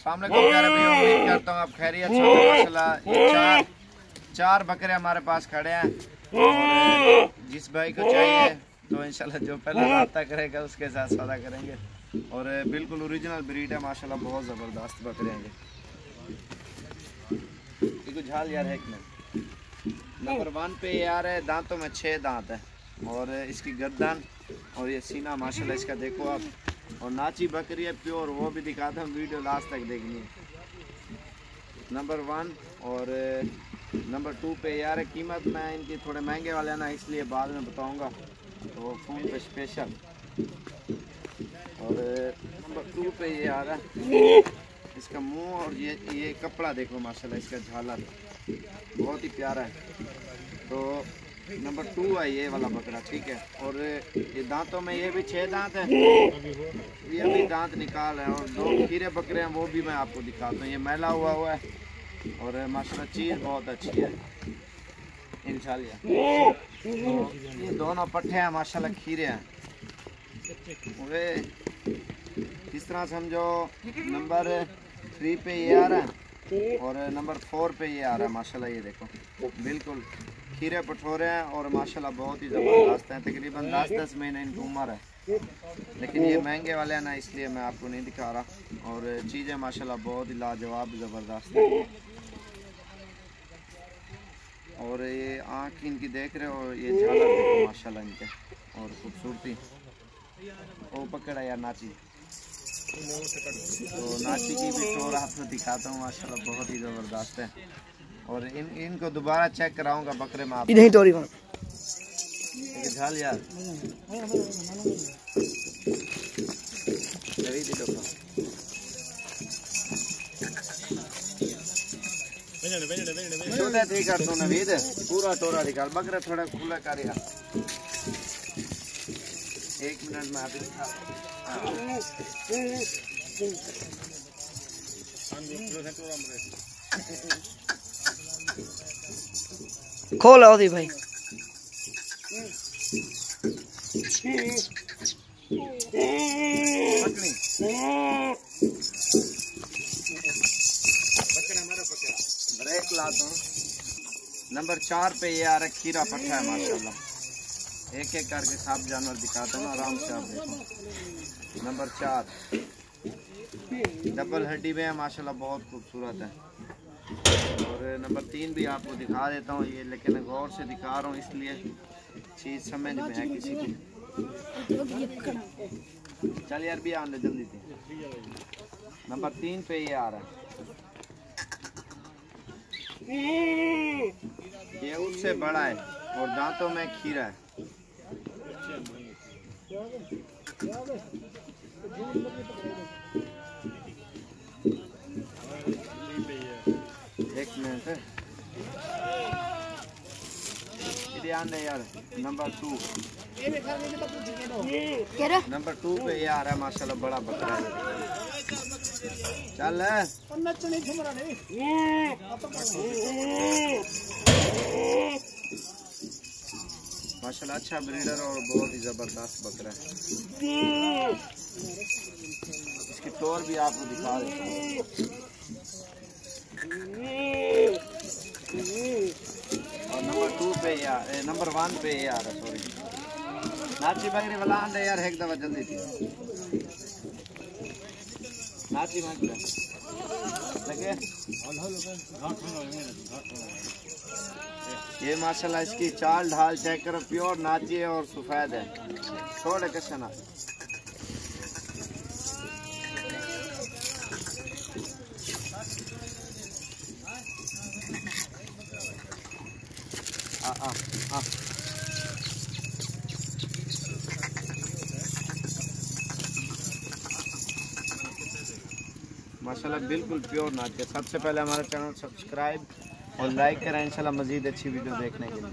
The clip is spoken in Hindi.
अस्सलाम वालेकुम प्यारे भाई, उम्मीद करता हूँ आप खैरियत से होंगे। माशाल्लाह ये चार बकरे हमारे पास खड़े हैं और जिस भाई को चाहिए तो इंशाल्लाह जो पहले रब्ता करेगा उसके साथ सौदा करेंगे। और बिल्कुल ओरिजिनल ब्रीड है माशाल्लाह, बहुत ज़बरदस्त बकरे हैं ये। कुछ झाल यार है एक में नंबर 1 पे यार है, दांतों में 6 दांत है और इसकी गर्दन और ये सीना माशाल्लाह इसका देखो आप। और नाची बकरी है प्योर, वो भी दिखाता हूँ, वीडियो लास्ट तक देखनी है। नंबर 1 और नंबर 2 पे यार है। कीमत मैं इनकी थोड़े महंगे वाले ना, इसलिए बाद में बताऊँगा तो फ़ोन पे स्पेशल। और नंबर 2 पे ये आ रहा है, इसका मुंह और ये कपड़ा देखो माशाल्लाह, इसका झालर बहुत ही प्यारा है। तो नंबर 2 है ये वाला बकरा, ठीक है। और ये दांतों में ये भी 6 दांत है, ये भी दांत निकाल है। और 2 खीरे बकरे हैं, वो भी मैं आपको दिखाता हूँ। ये मैला हुआ है और माशाल्लाह चीज़ बहुत अच्छी है इंशाल्लाह। तो ये दोनों पट्टे हैं माशाल्लाह, खीरे हैं। वे इस तरह समझो नंबर 3 पे ये आ रहा है और नंबर 4 पे ये आ रहा है माशाल्लाह। ये देखो बिल्कुल खीरे पठोरे हैं और माशाल्लाह बहुत ही ज़बरदस्त हैं। तकरीबन 10-10 महीने इनकी उम्र है, लेकिन ये महंगे वाले हैं ना, इसलिए मैं आपको नहीं दिखा रहा। और चीज़ें माशाल्लाह बहुत ही लाजवाब ज़बरदस्त है। और ये आँख इनकी देख रहे हो, ये झालर देखो माशाल्लाह इनके और खूबसूरती। वो पकड़ा यार नाची, तो नाची की भी टोर आपको दिखाता हूँ माशाल्लाह, बहुत ही ज़बरदस्त है। और इनको दोबारा चेक कराऊंगा बकरे में आप नहीं तोड़ी झाल यार छोटा थी कर तू नवीद, पूरा टोरा निकाल बकरा थोड़ा खुला कर यार। 1 मिनट में आप खोल आओ भाई। ब्रेक ला दूं। नंबर 4 पे ये आ रहा खीरा पट्टा है माशाल्लाह। एक एक करके सब जानवर दिखाता हूँ आराम से, आप देखो। नंबर 4 डबल हड्डी में है माशाल्लाह, बहुत खूबसूरत है। और नंबर 3 भी आपको दिखा देता हूँ ये, लेकिन गौर से दिखा रहा हूँ इसलिए चीज़ समझ में है किसी की। चल यार भी आने जल्दी से। नंबर 3 पे ये आ रहा है, ये उससे बड़ा है और दांतों में खीरा है। एक मिनट ध्यान दे यार। नंबर 2 पे ये आ रहा है माशाल्लाह, बड़ा बकरा है। चल माशाल्लाह अच्छा ब्रीडर और बहुत ही जबरदस्त बकरा है। इसकी टोर भी आपको दिखा देता हूँ। और नंबर 2 पे यार नंबर 1 पे ये आ रहा, सॉरी नाची बकरी वाला अंडे यार, एक दफा जल्दी थी नाची लगे। ये माशाल्लाह इसकी चाल ढाल चेक करो, प्योर नाची है और सफेद है। छोड़ कैसे ना माशाल्लाह बिल्कुल प्योर नाच है। सबसे पहले हमारा चैनल सब्सक्राइब और लाइक करें इंशाल्लाह मज़ीद अच्छी वीडियो देखने के लिए।